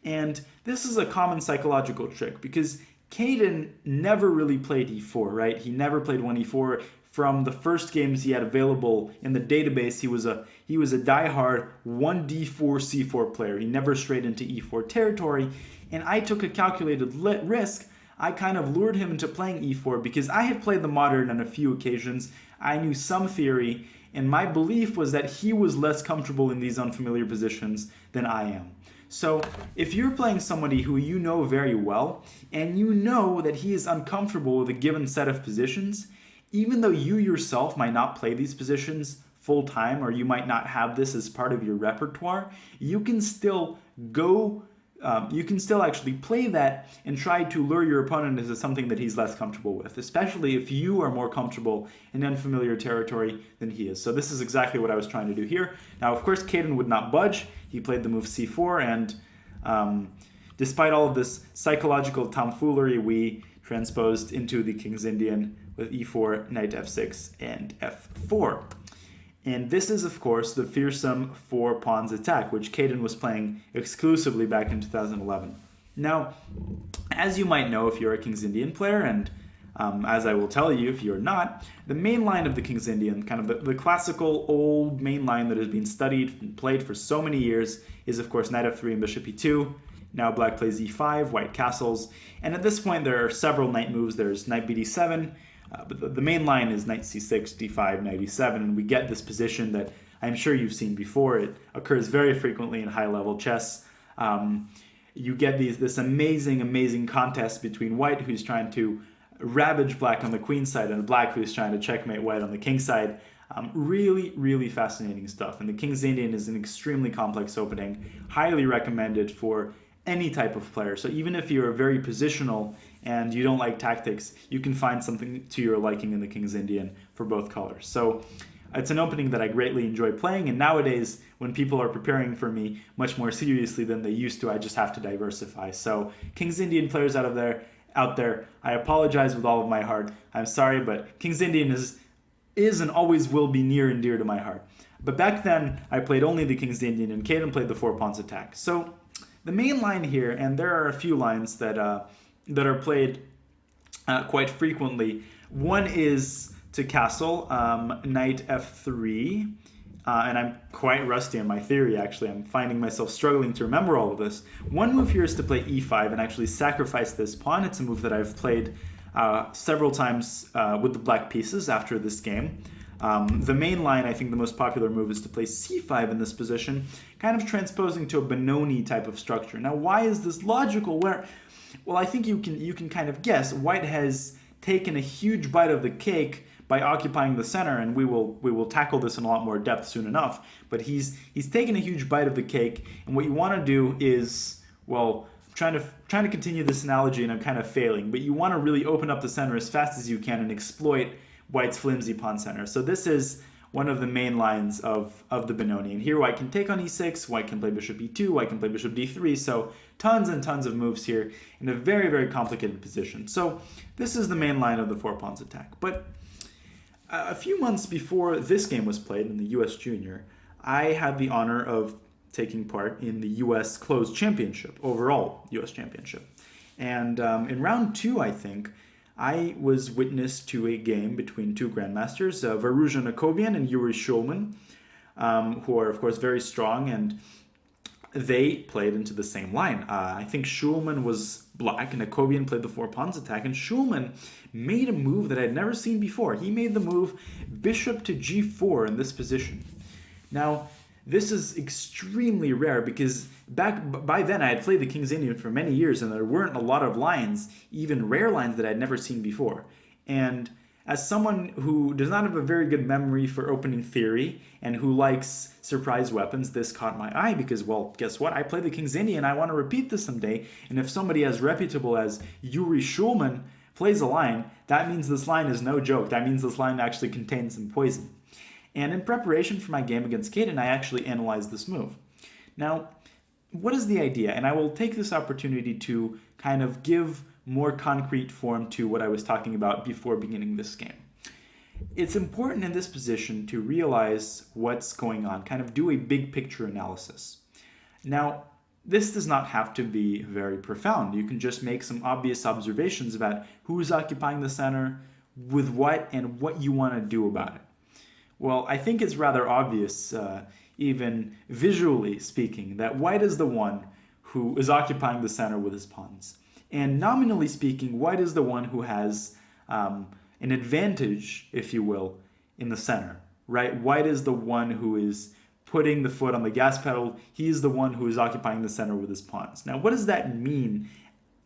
And this is a common psychological trick because Caden never really played e4, right? He never played 1e4. From the first games he had available in the database, he was a diehard 1d4 c4 player. He never strayed into e4 territory, and I took a calculated risk. I kind of lured him into playing e4 because I had played the modern on a few occasions. I knew some theory, and my belief was that he was less comfortable in these unfamiliar positions than I am. So if you're playing somebody who you know very well, and you know that he is uncomfortable with a given set of positions, even though you yourself might not play these positions full time, or you might not have this as part of your repertoire, you can still actually play that and try to lure your opponent into something that he's less comfortable with, especially if you are more comfortable in unfamiliar territory than he is. So this is exactly what I was trying to do here. Now, of course, Caden would not budge. He played the move c4, and despite all of this psychological tomfoolery, we transposed into the King's Indian with e4, knight f6, and f4. And this is, of course, the fearsome 4 pawns attack, which Caden was playing exclusively back in 2011. Now, as you might know if you're a King's Indian player, and as I will tell you if you're not, the main line of the King's Indian, kind of the classical old main line that has been studied and played for so many years, is of course knight f3 and bishop e2. Now black plays e5, white castles, and at this point there are several knight moves. There's knight bd7, but the main line is knight c6, d5, knight e7, and we get this position that I'm sure you've seen before. It occurs very frequently in high-level chess. You get this amazing contest between white, who's trying to ravage black on the queen side, and black, who's trying to checkmate white on the king side. Really fascinating stuff. And the King's Indian is an extremely complex opening, highly recommended for any type of player. So even if you're very positional and you don't like tactics, you can find something to your liking in the King's Indian for both colors. So it's an opening that I greatly enjoy playing, and nowadays when people are preparing for me much more seriously than they used to, I just have to diversify. So King's Indian players out there, I apologize with all of my heart. I'm sorry, but King's Indian is and always will be near and dear to my heart. But back then, I played only the King's Indian, and Caden played the 4 pawns attack. So the main line here, and there are a few lines that are played quite frequently. One is to castle, knight f3, and I'm quite rusty on my theory, actually. I'm finding myself struggling to remember all of this. One move here is to play e5 and actually sacrifice this pawn. It's a move that I've played several times with the black pieces after this game. The main line, I think the most popular move, is to play c5 in this position, kind of transposing to a Benoni type of structure. Now, why is this logical? Well, I think you can kind of guess. White has taken a huge bite of the cake by occupying the center, and we will tackle this in a lot more depth soon enough. But he's taken a huge bite of the cake, and what you want to do is, well, trying to continue this analogy, and I'm kind of failing, but you want to really open up the center as fast as you can and exploit White's flimsy pawn center. So this is one of the main lines of the Benoni. And here White can take on e6, White can play bishop e2, White can play bishop d3, so tons and tons of moves here in a very complicated position. So this is the main line of the 4 pawns attack. But a few months before this game was played in the US Junior, I had the honor of taking part in the US Closed Championship, overall US Championship. And in round 2, I think, I was witness to a game between 2 grandmasters, Varuzha Nakobian and Yuri Shulman, who are, of course, very strong, and they played into the same line. I think Shulman was black, and Nakobian played the 4 pawns attack, and Shulman made a move that I'd never seen before. He made the move bishop to g4 in this position. Now, this is extremely rare because by then I had played the King's Indian for many years, and there weren't a lot of lines, even rare lines, that I'd never seen before. And as someone who does not have a very good memory for opening theory and who likes surprise weapons, this caught my eye because, well, guess what? I play the King's Indian, I want to repeat this someday, and if somebody as reputable as Yuri Shulman plays a line, that means this line is no joke. That means this line actually contains some poison. And in preparation for my game against Caden, I actually analyzed this move. Now, what is the idea? And I will take this opportunity to kind of give more concrete form to what I was talking about before beginning this game. it's important in this position to realize what's going on, kind of do a big picture analysis. Now, this does not have to be very profound. You can just make some obvious observations about who's occupying the center, with what, and what you want to do about it. Well, I think it's rather obvious, even visually speaking, that white is the one who is occupying the center with his pawns. And nominally speaking, white is the one who has an advantage, if you will, in the center, right? White is the one who is putting the foot on the gas pedal. He is the one who is occupying the center with his pawns. Now, what does that mean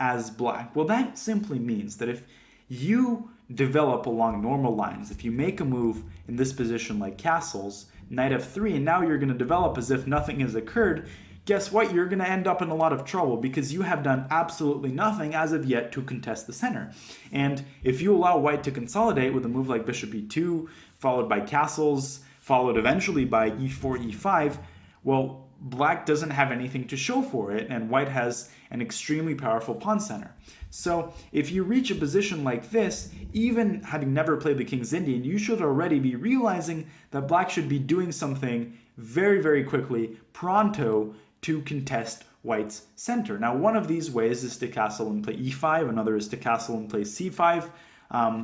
as black? Well, that simply means that if you develop along normal lines, if you make a move in this position like castles, knight f3, and now you're going to develop as if nothing has occurred, guess what? You're going to end up in a lot of trouble because you have done absolutely nothing as of yet to contest the center. And if you allow white to consolidate with a move like bishop e2, followed by castles, followed eventually by e4, e5, well, black doesn't have anything to show for it, and white has an extremely powerful pawn center. So if you reach a position like this, even having never played the King's Indian, you should already be realizing that black should be doing something very, very quickly, pronto, to contest white's center. Now, one of these ways is to castle and play e5, another is to castle and play c5.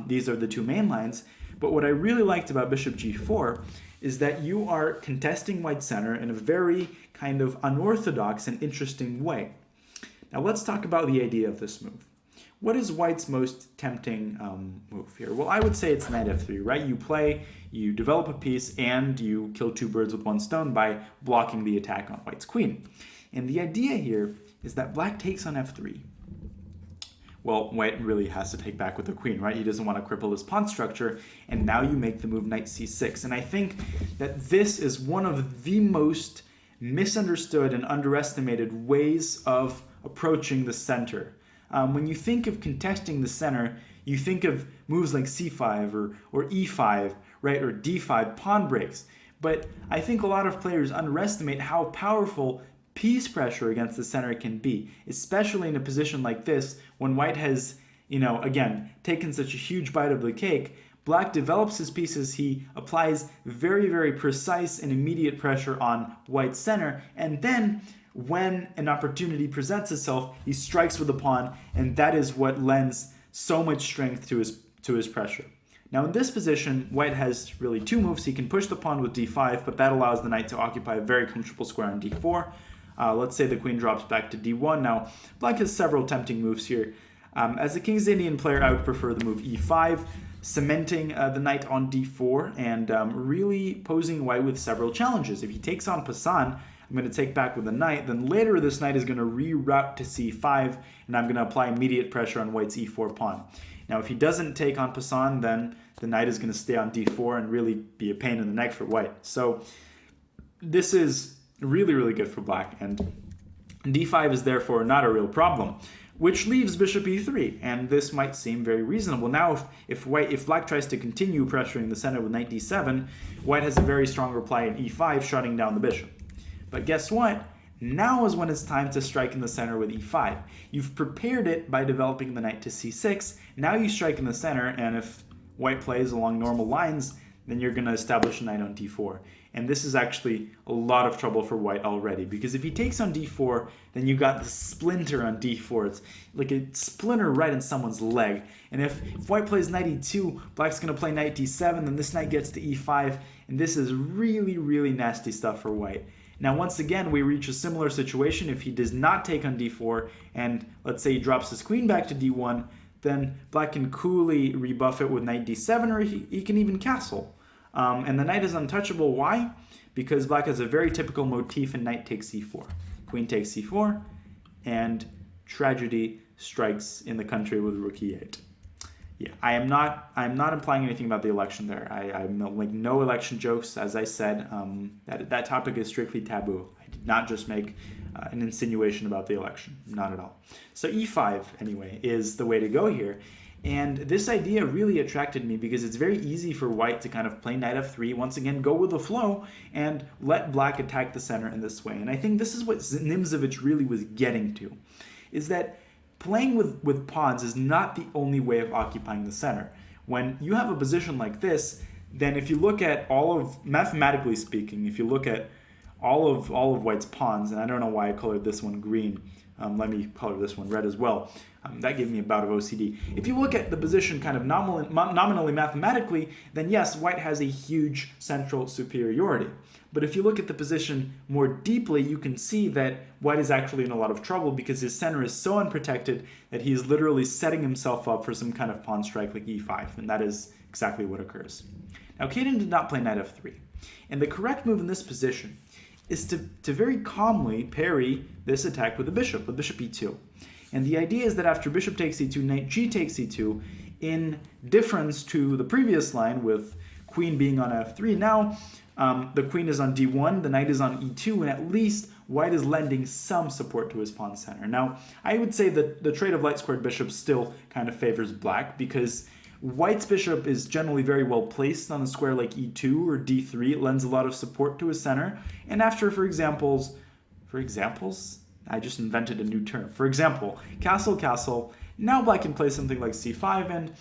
These are the two main lines. But what I really liked about bishop g4 is that you are contesting white's center in a very kind of unorthodox and interesting way. Now let's talk about the idea of this move. What is white's most tempting move here? Well, I would say it's knight f3, right? You play, you develop a piece, and you kill two birds with one stone by blocking the attack on white's queen. And the idea here is that black takes on f3. Well, white really has to take back with the queen, right? He doesn't want to cripple his pawn structure, and now you make the move knight c6. And I think that this is one of the most misunderstood and underestimated ways of approaching the center. When you think of contesting the center, you think of moves like c5 or e5, right, or d5, pawn breaks. But I think a lot of players underestimate how powerful piece pressure against the center can be, especially in a position like this when white has, again, taken such a huge bite of the cake. Black develops his pieces, he applies very, very precise and immediate pressure on white's center, and then when an opportunity presents itself, he strikes with the pawn, and that is what lends so much strength to his pressure. Now in this position, white has really two moves. He can push the pawn with d5, but that allows the knight to occupy a very comfortable square on d4. Let's say the queen drops back to d1. Now, black has several tempting moves here. As a King's Indian player, I would prefer the move e5, cementing the knight on d4, and really posing white with several challenges. If he takes on Passan, I'm going to take back with the knight, then later this knight is going to reroute to c5, and I'm going to apply immediate pressure on white's e4 pawn. Now, if he doesn't take on Passan, then the knight is going to stay on d4 and really be a pain in the neck for white. So this is really, really good for black, and d5 is therefore not a real problem, which leaves bishop e3, and this might seem very reasonable. Now, if black tries to continue pressuring the center with knight d7, white has a very strong reply in e5, shutting down the bishop. But guess what? Now is when it's time to strike in the center with e5. You've prepared it by developing the knight to c6. Now you strike in the center, and if white plays along normal lines, then you're going to establish a knight on d4. And this is actually a lot of trouble for white already, because if he takes on d4, then you got the splinter on d4. It's like a splinter right in someone's leg. And if white plays knight e2, black's going to play knight d7, then this knight gets to e5, and this is really, really nasty stuff for white. Now, once again, we reach a similar situation. If he does not take on d4, and let's say he drops his queen back to d1, then black can coolly rebuff it with knight d7, or he can even castle. And the knight is untouchable. Why? Because black has a very typical motif in knight takes c4. Queen takes c4, and tragedy strikes in the country with rook e8. Yeah, I'm not implying anything about the election there. I'm like no election jokes. As I said, that topic is strictly taboo. I did not just make an insinuation about the election. Not at all. So e5, anyway, is the way to go here. And this idea really attracted me because it's very easy for white to kind of play knight f3, once again go with the flow, and let black attack the center in this way. And I think this is what Nimzowitsch really was getting to, is that playing with pawns is not the only way of occupying the center. When you have a position like this, then if you look at mathematically speaking, if you look at all of white's pawns, and I don't know why I colored this one green, let me color this one red as well. That gave me a bout of OCD. If you look at the position kind of nominally mathematically, then yes, white has a huge central superiority. But if you look at the position more deeply, you can see that white is actually in a lot of trouble because his center is so unprotected that he is literally setting himself up for some kind of pawn strike like e5, and that is exactly what occurs. Now, Caden did not play knight f3, and the correct move in this position is to very calmly parry this attack with bishop e2. And the idea is that after bishop takes e2, knight g takes e2, in difference to the previous line with queen being on f3, now the queen is on d1, the knight is on e2, and at least white is lending some support to his pawn center. Now, I would say that the trade of light-squared bishops still kind of favors black because white's bishop is generally very well placed on a square like e2 or d3. It lends a lot of support to his center. And after, for examples, I just invented a new term. For example, castle, castle. Now black can play something like c5, and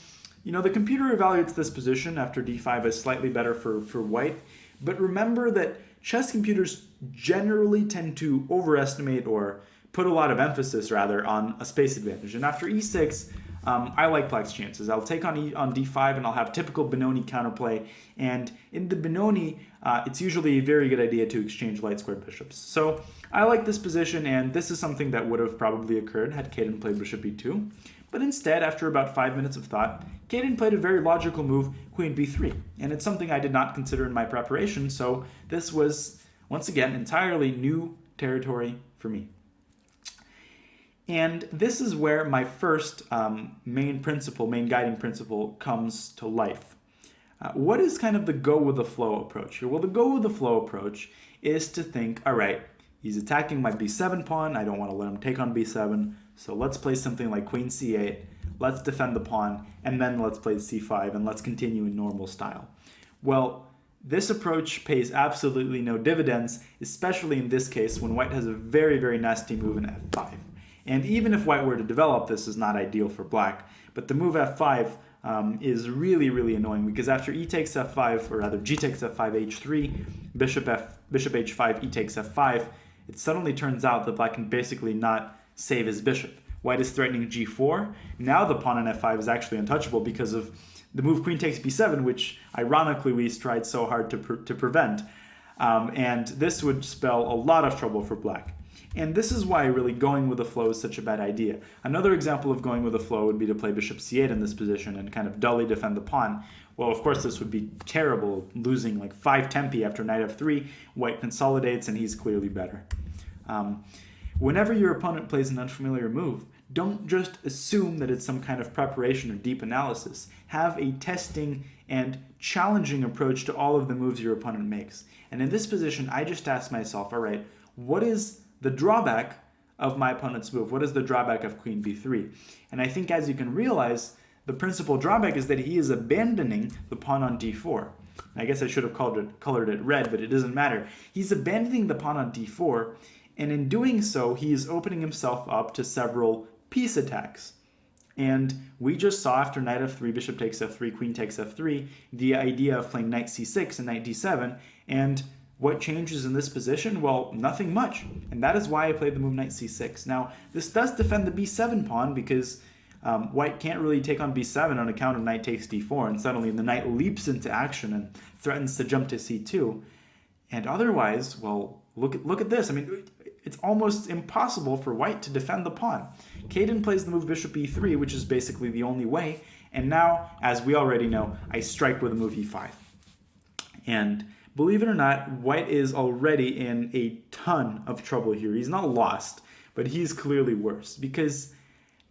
the computer evaluates this position after d5 as slightly better for white. But remember that chess computers generally tend to overestimate or put a lot of emphasis, rather, on a space advantage. And after e6, I like black's chances. I'll take on d5 and I'll have typical Benoni counterplay. And in the Benoni, it's usually a very good idea to exchange light-squared bishops. So I like this position, and this is something that would have probably occurred had Caden played bishop e2. But instead, after about 5 minutes of thought, Caden played a very logical move, queen b3. And it's something I did not consider in my preparation, so this was, once again, entirely new territory for me. And this is where my first main guiding principle comes to life. What is kind of the go with the flow approach here? Well, the go with the flow approach is to think, all right, he's attacking my b7 pawn. I don't want to let him take on b7. So let's play something like queen c8. Let's defend the pawn, and then let's play c5, and let's continue in normal style. Well, this approach pays absolutely no dividends, especially in this case when white has a very, very nasty move in f5. And even if white were to develop, this is not ideal for black. But the move f5 is really, really annoying because after e takes f5, or rather g takes f5, h3, bishop h5, e takes f5, it suddenly turns out that black can basically not save his bishop. White is threatening g4. Now the pawn on f5 is actually untouchable because of the move queen takes b7, which ironically we tried so hard to prevent. And this would spell a lot of trouble for black. And this is why really going with the flow is such a bad idea. Another example of going with the flow would be to play bishop c8 in this position and kind of dully defend the pawn. Well, of course, this would be terrible, losing like 5 tempi after knight f3. White consolidates, and he's clearly better. Whenever your opponent plays an unfamiliar move, don't just assume that it's some kind of preparation or deep analysis. Have a testing and challenging approach to all of the moves your opponent makes. And in this position, I just asked myself, all right, what is the drawback of my opponent's move? What is the drawback of queen b3? And I think, as you can realize, the principal drawback is that he is abandoning the pawn on d4. I guess I should have colored it red, but it doesn't matter. He's abandoning the pawn on d4, and in doing so, he is opening himself up to several piece attacks. And we just saw after knight f3, bishop takes f3, queen takes f3, the idea of playing knight c6 and knight d7, and what changes in this position? Well, nothing much. And that is why I played the move knight c6. Now, this does defend the b7 pawn because white can't really take on b7 on account of knight takes d4, and suddenly the knight leaps into action and threatens to jump to c2. And otherwise, well, look at this. I mean, it's almost impossible for white to defend the pawn. Caden plays the move bishop e3, which is basically the only way. And now, as we already know, I strike with the move e5. And believe it or not, white is already in a ton of trouble here. He's not lost, but he's clearly worse. Because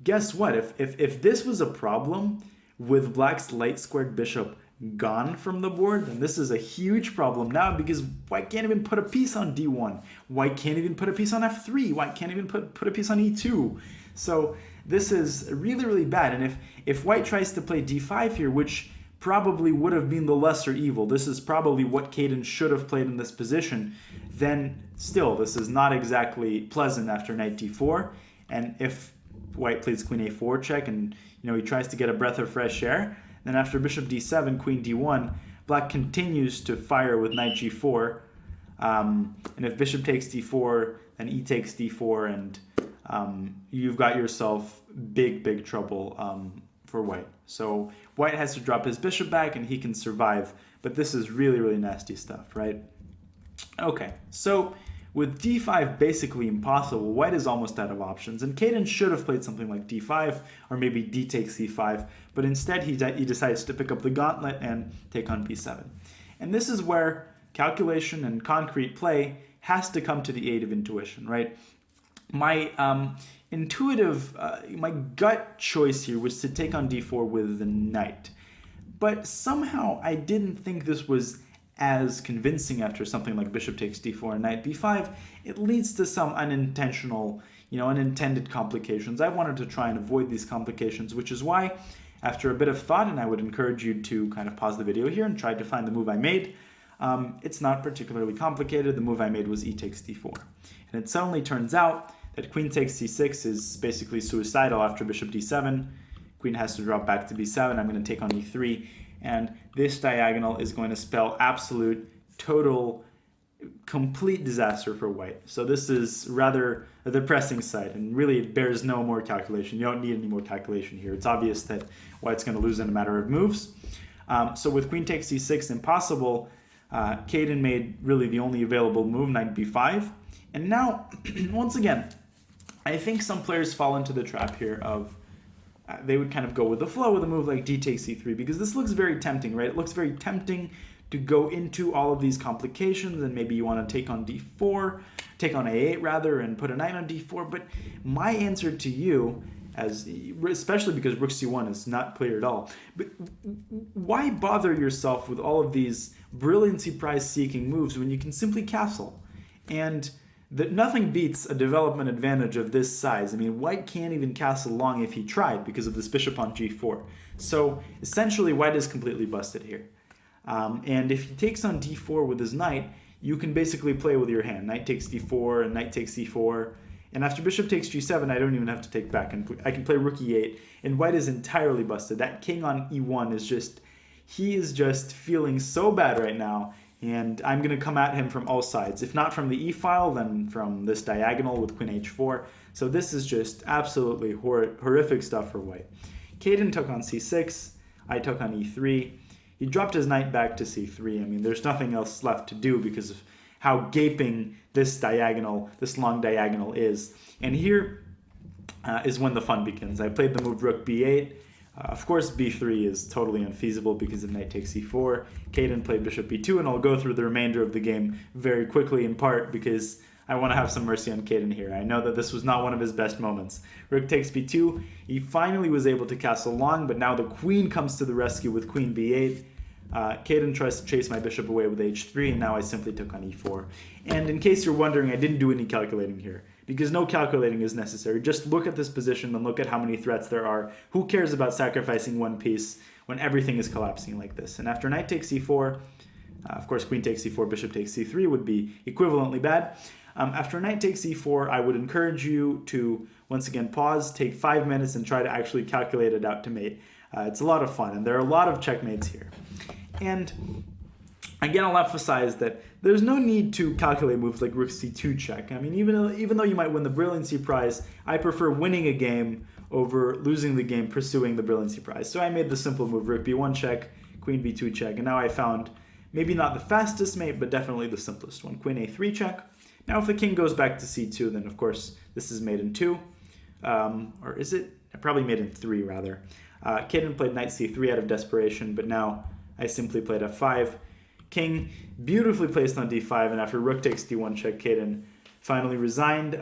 guess what? If this was a problem with black's light-squared bishop gone from the board, then this is a huge problem now because white can't even put a piece on d1. White can't even put a piece on f3. White can't even put a piece on e2. So this is really, really bad. And if white tries to play d5 here, which probably would have been the lesser evil, this is probably what Caden should have played in this position, then still this is not exactly pleasant after knight d4. And if white plays queen a4 check and he tries to get a breath of fresh air, then after bishop d7, queen d1, Black continues to fire with knight g4, and if bishop takes d4, then e takes d4, and you've got yourself big trouble for white. So white has to drop his bishop back, and he can survive, but this is really nasty stuff, right? Okay, so with d5 basically impossible, white is almost out of options, and Caden should have played something like d5, or maybe d takes c5, but instead he decides to pick up the gauntlet and take on b7. And this is where calculation and concrete play has to come to the aid of intuition, right? My my gut choice here was to take on d4 with the knight, but somehow I didn't think this was as convincing after something like bishop takes d4 and knight b5. It leads to some unintentional, unintended complications. I wanted to try and avoid these complications, which is why, after a bit of thought, and I would encourage you to kind of pause the video here and try to find the move I made, it's not particularly complicated. The move I made was e takes d4. And it suddenly turns out that queen takes c6 is basically suicidal after bishop d7. Queen has to drop back to b7. I'm going to take on e3. And this diagonal is going to spell absolute, total, complete disaster for white. So this is rather a depressing sight, and really it bears no more calculation. You don't need any more calculation here. It's obvious that white's going to lose in a matter of moves. So with queen takes c6 impossible, Caden made really the only available move, knight b5. And now, once again, I think some players fall into the trap here of they would kind of go with the flow with a move like d takes c3, because this looks very tempting, right? It looks very tempting to go into all of these complications, and maybe you want to take on d4, take on a8 rather, and put a knight on d4. But my answer to you, especially because rook c1 is not clear at all, but why bother yourself with all of these brilliancy prize seeking moves when you can simply castle? And that nothing beats a development advantage of this size. I mean, white can't even castle long if he tried because of this bishop on g4. So essentially, white is completely busted here. And if he takes on d4 with his knight, you can basically play with your hand. Knight takes d4 and knight takes c4. And after bishop takes g7, I don't even have to take back. And I can play rook e8, and white is entirely busted. That king on e1 is just, he is just feeling so bad right now. And I'm going to come at him from all sides. If not from the e-file, then from this diagonal with queen h4. So this is just absolutely horrific stuff for white. Caden took on c6. I took on e3. He dropped his knight back to c3. I mean, there's nothing else left to do because of how gaping this diagonal, this long diagonal is. And here is when the fun begins. I played the move rook b8. Of course, b3 is totally unfeasible because of knight takes c4. Caden played bishop b2, and I'll go through the remainder of the game very quickly, in part because I want to have some mercy on Caden here. I know that this was not one of his best moments. Rook takes b2. He finally was able to castle long, but now the queen comes to the rescue with queen b8. Caden tries to chase my bishop away with h3, and now I simply took on e4. And in case you're wondering, I didn't do any calculating here, because no calculating is necessary. Just look at this position and look at how many threats there are. Who cares about sacrificing one piece when everything is collapsing like this? And after knight takes c4, of course, queen takes c4, bishop takes c3 would be equivalently bad. After knight takes c4, I would encourage you to, once again, pause, take 5 minutes, and try to actually calculate it out to mate. It's a lot of fun, and there are a lot of checkmates here. And again, I'll emphasize that there's no need to calculate moves like rook c2 check. I mean, even though you might win the brilliancy prize, I prefer winning a game over losing the game pursuing the brilliancy prize. So I made the simple move rook b1 check, queen b2 check, and now I found maybe not the fastest mate, but definitely the simplest one, queen a3 check. Now if the king goes back to c2, then of course this is mate in 2. Or is it? I probably made in 3 rather. Caden played knight c3 out of desperation, but now I simply played f5. King beautifully placed on d5, and after rook takes d1 check, Caden finally resigned,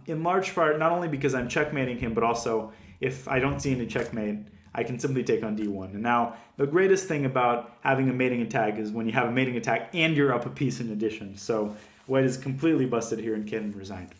in large part not only because I'm checkmating him, but also if I don't see any checkmate, I can simply take on d1. And now the greatest thing about having a mating attack is when you have a mating attack and you're up a piece in addition. So white is completely busted here, and Caden resigned.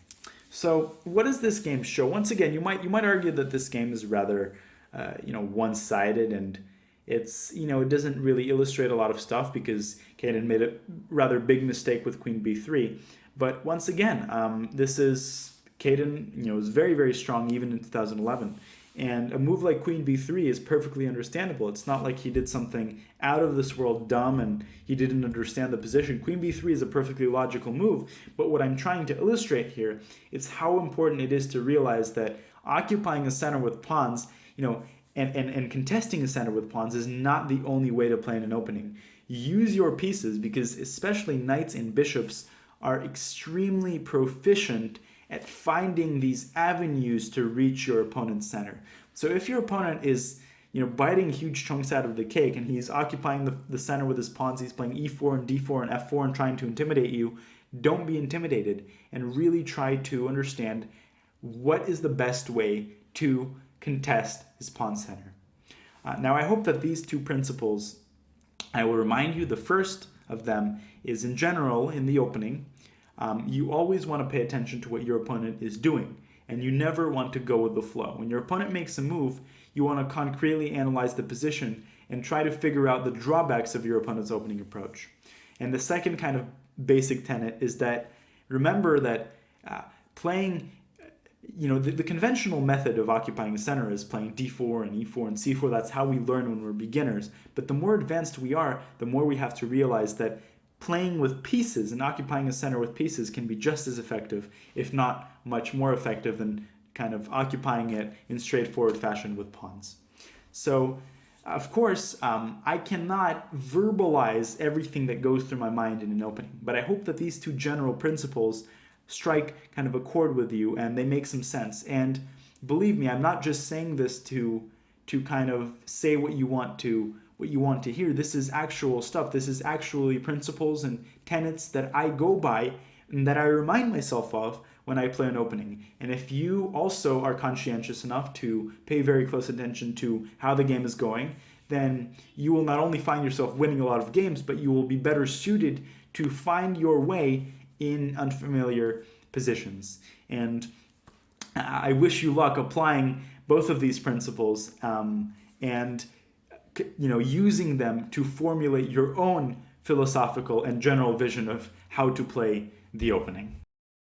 So what does this game show? Once again, you might argue that this game is rather one-sided, and it's, it doesn't really illustrate a lot of stuff because Caden made a rather big mistake with queen b3. But once again, this is Caden, is very, very strong even in 2011. And a move like queen b3 is perfectly understandable. It's not like he did something out of this world dumb and he didn't understand the position. Queen b3 is a perfectly logical move, but what I'm trying to illustrate here is how important it is to realize that occupying a center with pawns, and contesting a center with pawns is not the only way to play in an opening. Use your pieces, because especially knights and bishops are extremely proficient at finding these avenues to reach your opponent's center. So if your opponent is biting huge chunks out of the cake and he's occupying the center with his pawns, he's playing e4 and d4 and f4 and trying to intimidate you, don't be intimidated and really try to understand what is the best way to contest his pawn center. Now I hope that these two principles, I will remind you, the first of them is in general in the opening. You always want to pay attention to what your opponent is doing, and you never want to go with the flow. When your opponent makes a move, you want to concretely analyze the position and try to figure out the drawbacks of your opponent's opening approach. And the second kind of basic tenet is that remember that playing, the conventional method of occupying a center is playing d4 and e4 and c4. That's how we learn when we're beginners. But the more advanced we are, the more we have to realize that playing with pieces and occupying a center with pieces can be just as effective, if not much more effective, than kind of occupying it in straightforward fashion with pawns. So, of course, I cannot verbalize everything that goes through my mind in an opening, but I hope that these two general principles strike kind of a chord with you and they make some sense. And believe me, I'm not just saying this to kind of say what you want to hear. This is actual stuff. This is actually principles and tenets that I go by and that I remind myself of when I play an opening. And if you also are conscientious enough to pay very close attention to how the game is going, then you will not only find yourself winning a lot of games, but you will be better suited to find your way in unfamiliar positions. And I wish you luck applying both of these principles and using them to formulate your own philosophical and general vision of how to play the opening.